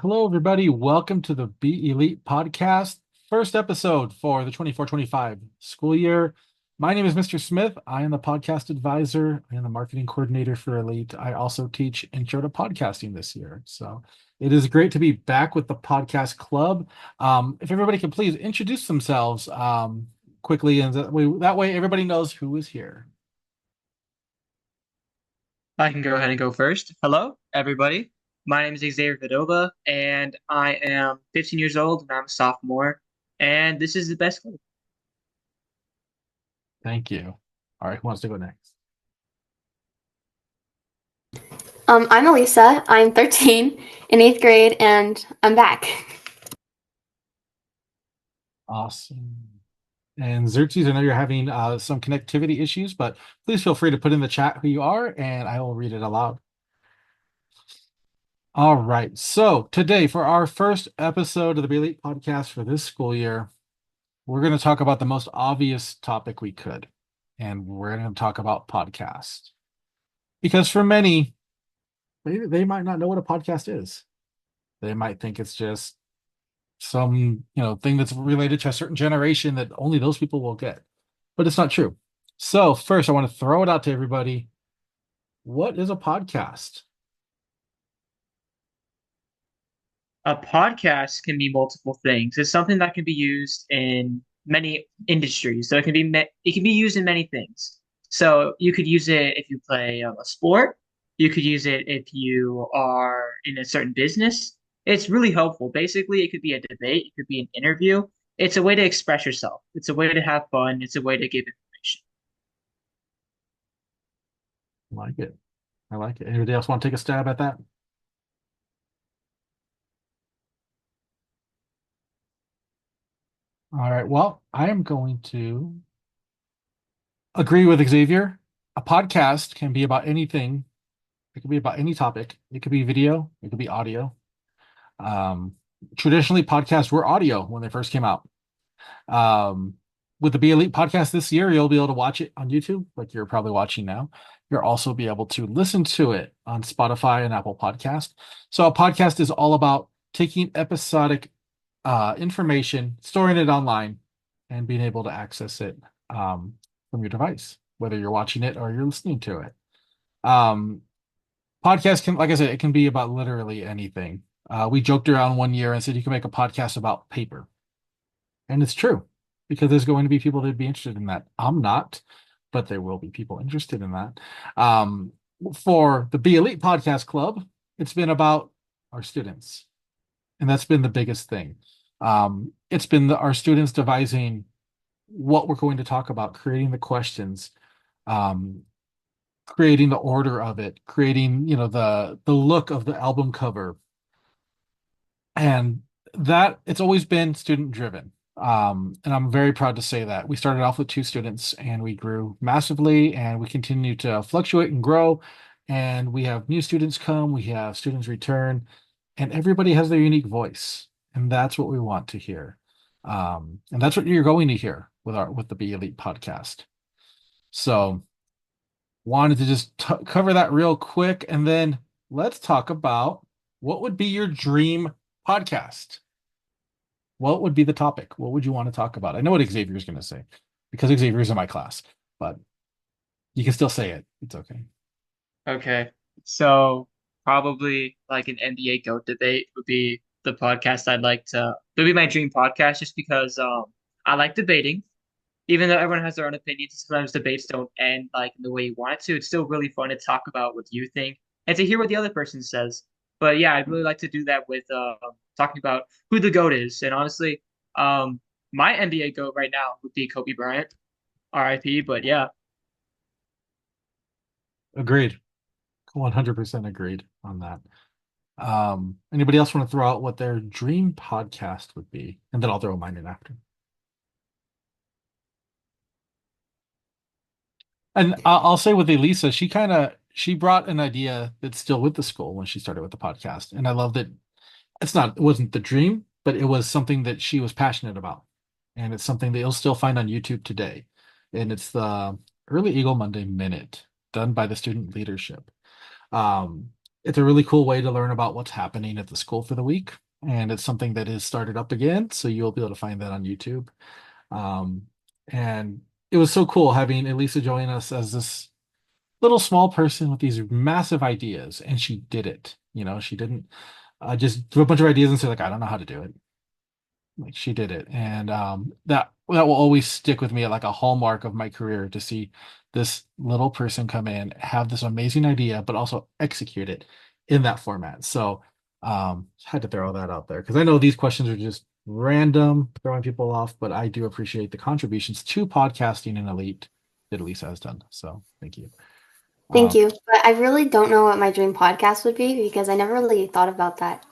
Hello, everybody. Welcome to the Be Elite podcast, first episode for the 24-25 school year. My name is Mr. Smith. I am the podcast advisor and the marketing coordinator for Elite. I also teach Intro to Podcasting this year. So it is great to be back with the podcast club. If everybody could please introduce themselves quickly, and that way everybody knows who is here. I can go ahead and go first. Hello, everybody. My name is Xavier Vidova, and I am 15 years old, and I'm a sophomore. And this is the best club. Thank you. All right, who wants to go next? I'm Elisa. I'm 13 in eighth grade, and I'm back. Awesome. And Xerxes, I know you're having some connectivity issues, but please feel free to put in the chat who you are, and I will read it aloud. All right. So today, for our first episode of the Be Elite podcast for this school year, we're going to talk about the most obvious topic we could, and we're going to talk about podcasts. Because for many, they might not know what a podcast is. They might think it's just some thing that's related to a certain generation that only those people will get, but it's not true. So first, I want to throw it out to everybody. What is a podcast? A podcast can be multiple things. It's something that can be used in many industries. So it can be used in many things. So you could use it if you play a sport. You could use it if you are in a certain business. It's really helpful. Basically, it could be a debate. It could be an interview. It's a way to express yourself. It's a way to have fun. It's a way to give information. I like it. I like it. Anybody else want to take a stab at that? All right. Well, I am going to agree with Xavier. A podcast can be about anything. It could be about any topic. It could be video. It could be audio. Um, Traditionally, podcasts were audio when they first came out. Um, with the Be Elite podcast this year, you'll be able to watch it on YouTube, like you're probably watching now. You'll also be able to listen to it on Spotify and Apple Podcast. So a podcast is all about taking episodic information, storing it online, and being able to access it from your device, whether you're watching it or you're listening to it. Um, Podcast can, like I said, it can be about literally anything. We joked around one year and said you can make a podcast about paper. And it's true because there's going to be people that'd be interested in that. I'm not, but there will be people interested in that. Um, for the Be Elite Podcast Club, it's been about our students, and that's been the biggest thing. It's been our students devising what we're going to talk about, creating the questions, um, creating the order of it, creating the look of the album cover, and that it's always been student driven. And I'm very proud to say that we started off with two students and we grew massively and we continue to fluctuate and grow. And we have new students come, we have students return, and everybody has their unique voice. And that's what we want to hear. And that's what you're going to hear with the Be Elite podcast. So wanted to just cover that real quick, and then let's talk about what would be your dream podcast. What would be the topic? What would you want to talk about? I know what Xavier is going to say because Xavier's in my class, but you can still say it. It's okay. Okay. So probably like an NBA GOAT debate would be the podcast would be my dream podcast just because I like debating. Even though everyone has their own opinions, sometimes debates don't end like in the way you want it to. It's still really fun to talk about what you think and to hear what the other person says. But yeah, I'd really like to do that with talking about who the GOAT is. And honestly, um, my NBA GOAT right now would be Kobe Bryant, RIP. But yeah, Agreed. 100% agreed on that. Anybody else want to throw out what their dream podcast would be? And then I'll throw mine in after. And I'll say with Elisa, she brought an idea that's still with the school when she started with the podcast. And I love that it wasn't the dream, but it was something that she was passionate about. And it's something that you'll still find on YouTube today. And it's the Early Eagle Monday Minute done by the student leadership. Um, It's a really cool way to learn about what's happening at the school for the week. And it's something that is started up again. So you'll be able to find that on YouTube. Um, and it was so cool having Elisa join us as this little small person with these massive ideas. And she did it. She didn't just do a bunch of ideas and say, like, I don't know how to do it. Like she did it. And that will always stick with me like a hallmark of my career to see this little person come in, have this amazing idea, but also execute it in that format. So had to throw that out there because I know these questions are just random, throwing people off, but I do appreciate the contributions to podcasting and Elite that Elisa has done. So thank you. Thank Um, you. But I really don't know what my dream podcast would be because I never really thought about that.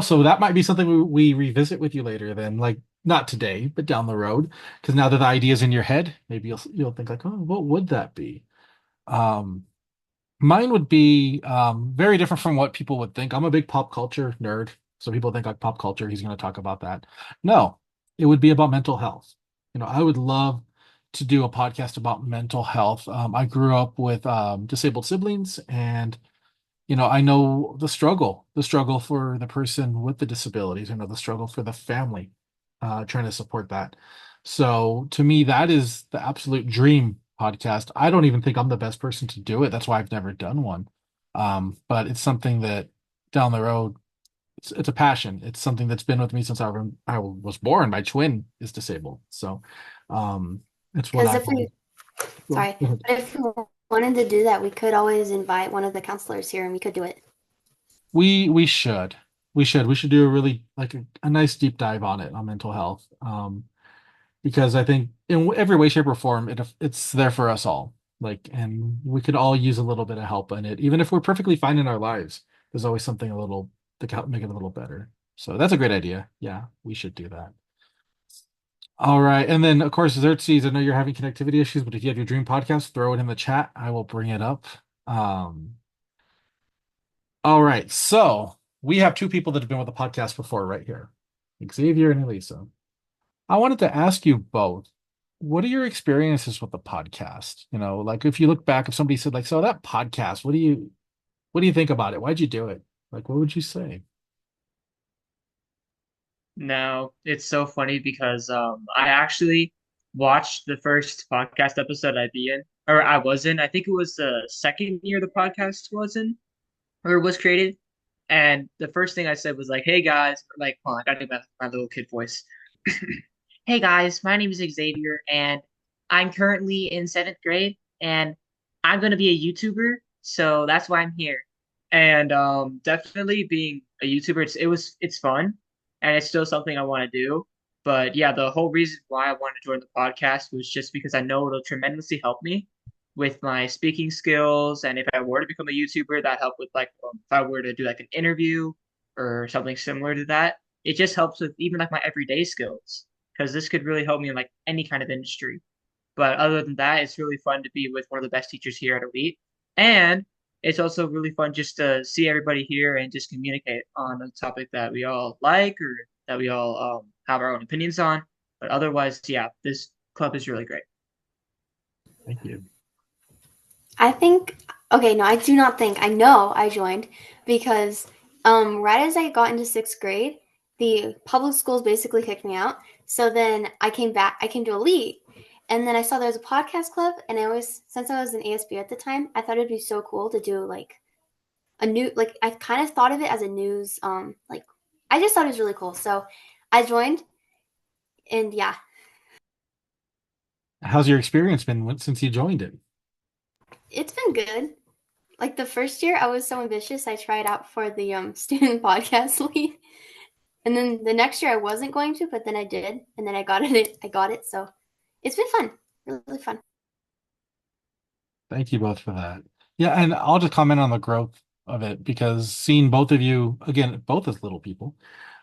so that might be something we revisit with you later then, like not today, but down the road. Because now that the idea is in your head, maybe you'll think like, oh, what would that be? Um, Mine would be very different from what people would think. I'm a big pop culture nerd, so people think like pop culture, he's going to talk about that. No, it would be about mental health. I would love to do a podcast about mental health. I grew up with disabled siblings, and I know the struggle for the person with the disabilities. I know the struggle for the family, trying to support that. So to me, that is the absolute dream podcast. I don't even think I'm the best person to do it. That's why I've never done one. But it's something that down the road, it's a passion. It's something that's been with me since I was born. My twin is disabled. So it's what Because I if we, well, sorry, but if we wanted to do that, we could always invite one of the counselors here and we could do it. we should. We should do a really like a nice deep dive on it on mental health. Because I think in every way, shape, or form, it's there for us all. Like, and we could all use a little bit of help in it, even if we're perfectly fine in our lives. There's always something a little to make it a little better. So that's a great idea. Yeah, we should do that. All right, and then of course, Xerxes. I know you're having connectivity issues, but if you have your dream podcast, throw it in the chat. I will bring it up. Um, all right, so we have two people that have been with the podcast before, right here, Xavier and Elisa. I wanted to ask you both, what are your experiences with the podcast? Like if you look back, if somebody said like, so that podcast, what do you think about it? Why'd you do it? Like, what would you say? No, it's so funny because I actually watched the first podcast episode I'd be in, or I was in. I think it was the second year the podcast was in or was created. And the first thing I said was like, "Hey guys," or like, hold on, I got to do my little kid voice. Hey guys, my name is Xavier, and I'm currently in seventh grade, and I'm gonna be a YouTuber, so that's why I'm here. And definitely being a YouTuber, it's fun, and it's still something I want to do. But yeah, the whole reason why I wanted to join the podcast was just because I know it'll tremendously help me with my speaking skills, and if I were to become a YouTuber, that help with like if I were to do like an interview or something similar to that, it just helps with even like my everyday skills because this could really help me in like any kind of industry. But other than that, it's really fun to be with one of the best teachers here at Elite. And it's also really fun just to see everybody here and just communicate on a topic that we all like or that we all have our own opinions on. But otherwise, yeah, this club is really great. Thank you. I think, okay, no, I do not think, I know I joined because right as I got into sixth grade, the public schools basically kicked me out. So then I came to Elite, and then I saw there was a podcast club, and since I was in ASB at the time, I thought it'd be so cool to do like I kind of thought of it as a news, like, I just thought it was really cool. So I joined, and yeah, How's your experience been since you joined it? it's been good. Like the first year, I was so ambitious. I tried out for the student podcast lead, and then the next year I wasn't going to, but then I did, and then I got it. I got it. So it's been fun, really fun. Thank you both for that. Yeah, and I'll just comment on the growth of it because seeing both of you again, both as little people,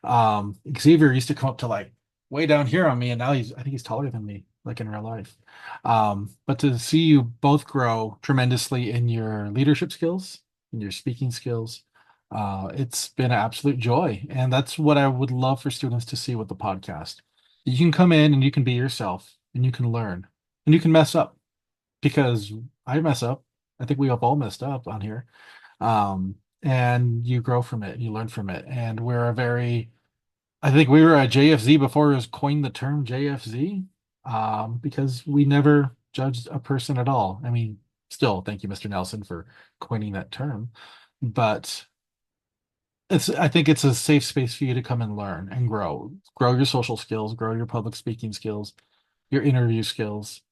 Xavier used to come up to like way down here on me, and now I think he's taller than me, like in real life. But to see you both grow tremendously in your leadership skills, in your speaking skills, it's been an absolute joy, and that's what I would love for students to see with the podcast. You can come in and you can be yourself, and you can learn, and you can mess up because I mess up. I think we have all messed up on here. and you grow from it, you learn from it. And I think we were at JFZ before it was coined the term JFZ, because we never judged a person at all. I mean, still, thank you, Mr. Nelson, for coining that term. But I think it's a safe space for you to come and learn and grow your social skills, grow your public speaking skills, your interview skills.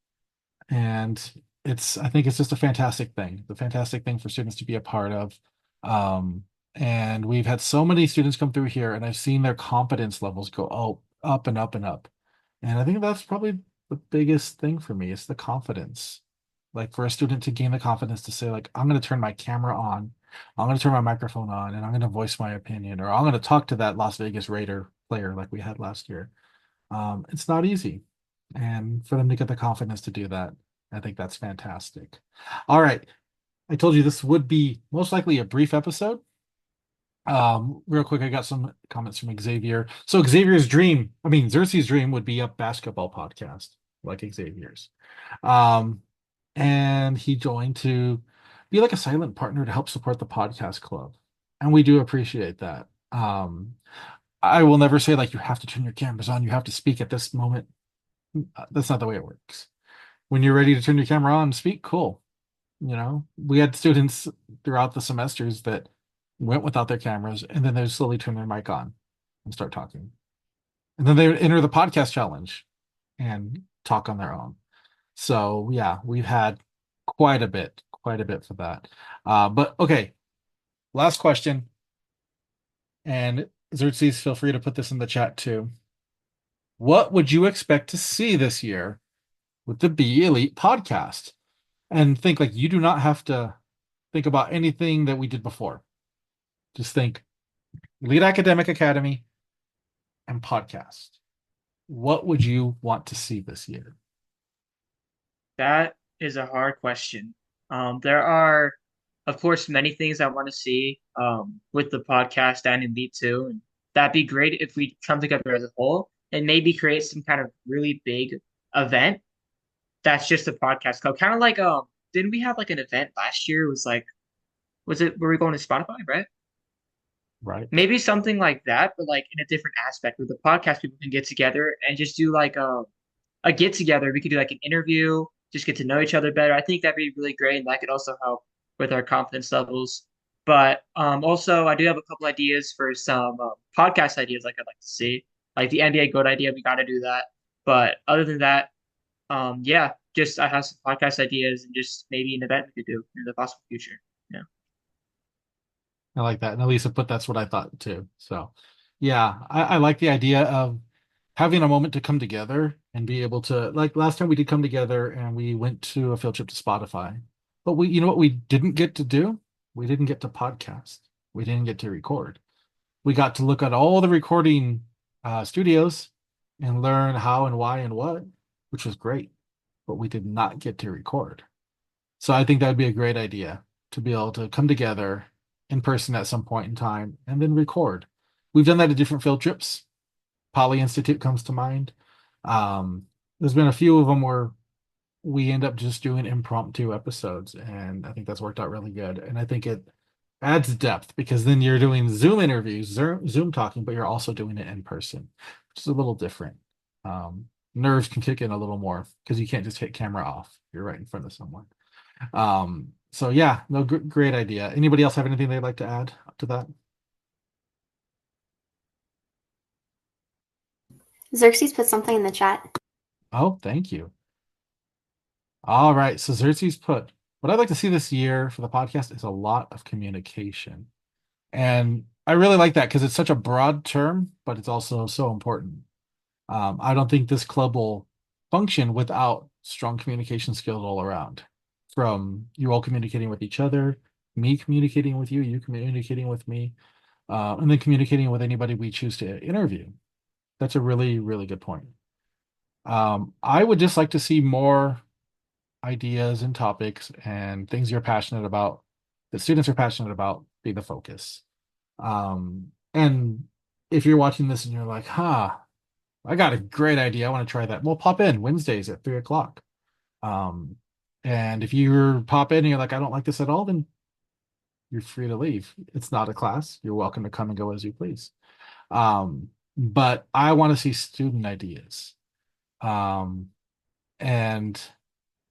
And I think it's just a fantastic thing, the fantastic thing for students to be a part of. Um, and we've had so many students come through here, and I've seen their confidence levels go up and up and up. And I think that's probably the biggest thing for me is the confidence. Like for a student to gain the confidence to say, like, I'm going to turn my camera on, I'm going to turn my microphone on, and I'm going to voice my opinion, or I'm going to talk to that Las Vegas Raider player like we had last year. It's not easy. And for them to get the confidence to do that, I think that's fantastic. All right. I told you this would be most likely a brief episode. Real quick, I got some comments from Xavier. So Xavier's dream, I mean, Xerxes' dream would be a basketball podcast like Xavier's. And he joined to be like a silent partner to help support the podcast club. And we do appreciate that. I will never say like you have to turn your cameras on, you have to speak at this moment. That's not the way it works. When you're ready to turn your camera on and speak, cool. We had students throughout the semesters that went without their cameras and then they would slowly turn their mic on and start talking. And then they would enter the podcast challenge and talk on their own. So yeah, we've had quite a bit for that. But okay, last question. And Xerxes, feel free to put this in the chat too. What would you expect to see this year with the Be Elite podcast? And think like you do not have to think about anything that we did before. Just think Elite Academic Academy and podcast. What would you want to see this year? That is a hard question. There are, of course, many things I want to see with the podcast and Elite too. And that'd be great if we come together as a whole and maybe create some kind of really big event that's just a podcast club. Kind of like didn't we have like an event last year? It was like were we going to Spotify, right? Right. Maybe something like that, but like in a different aspect where the podcast people can get together and just do like a get together. We could do like an interview, just get to know each other better. I think that'd be really great, and that could also help with our confidence levels. But also, I do have a couple ideas for some podcast ideas like I'd like to see, like the NBA GOAT idea. We got to do that. But other than that, yeah, just I have some podcast ideas and just maybe an event we could do in the possible future. Yeah. I like that. And Elisa put that's what I thought too. So yeah, I like the idea of having a moment to come together and be able to, like last time we did come together and we went to a field trip to Spotify. But you know what we didn't get to do? We didn't get to podcast. We didn't get to record. We got to look at all the recording studios and learn how and why and what, which was great. But we did not get to record. So I think that would be a great idea to be able to come together in person at some point in time and then record. We've done that at different field trips. Poly Institute comes to mind. There's been a few of them where we end up just doing impromptu episodes, and I think that's worked out really good. And I think it adds depth because then you're doing Zoom interviews, Zoom talking, but you're also doing it in person, which is a little different. Nerves can kick in a little more because you can't just hit camera off. You're right in front of someone. So yeah, no, great idea. Anybody else have anything they'd like to add to that? Xerxes put something in the chat. Oh, thank you. All right. So Xerxes put, what I'd like to see this year for the podcast is a lot of communication. And I really like that because it's such a broad term, but it's also so important. I don't think this club will function without strong communication skills all around. From you all communicating with each other, me communicating with you, you communicating with me, and then communicating with anybody we choose to interview. That's a really, really good point. I would just like to see more ideas and topics and things you're passionate about, that students are passionate about, be the focus. And if you're watching this and you're like, I got a great idea, I want to try that. Well, pop in Wednesdays at 3 o'clock. And if you pop in and you're like, I don't like this at all, then you're free to leave. It's not a class. You're welcome to come and go as you please. But I want to see student ideas. Um, and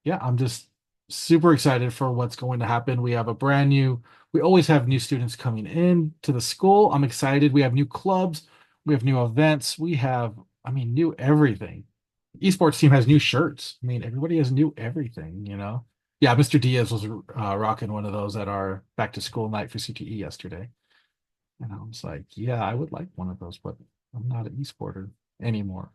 yeah, I'm just super excited for what's going to happen. We have we always have new students coming in to the school. I'm excited. We have new clubs, we have new events, new everything. Esports team has new shirts. I mean, everybody has new everything, you know? Yeah, Mr. Diaz was rocking one of those at our back to school night for CTE yesterday. And I was like, yeah, I would like one of those, but I'm not an esporter anymore.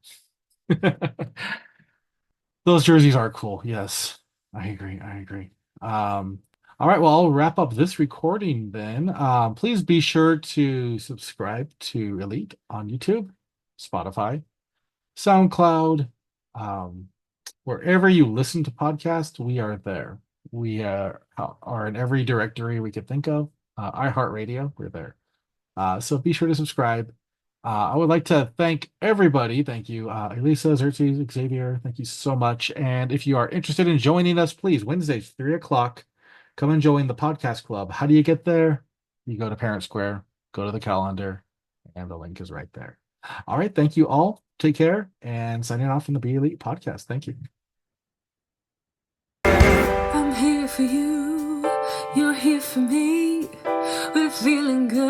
Those jerseys are cool. Yes, I agree. I agree. All right, well, I'll wrap up this recording then. Please be sure to subscribe to Elite on YouTube, Spotify, SoundCloud, um, wherever you listen to podcasts, we are there. We are in every directory we could think of. iHeartRadio, we're there. So be sure to subscribe. I would like to thank everybody. Thank you, Elisa, Xerxes, Xavier. Thank you so much. And if you are interested in joining us, please, Wednesdays, 3 o'clock, come and join the podcast club. How do you get there? You go to Parent Square, go to the calendar, and the link is right there. All right. Thank you all. Take care. And signing off from the Be Elite podcast. Thank you. I'm here for you. You're here for me. We're feeling good.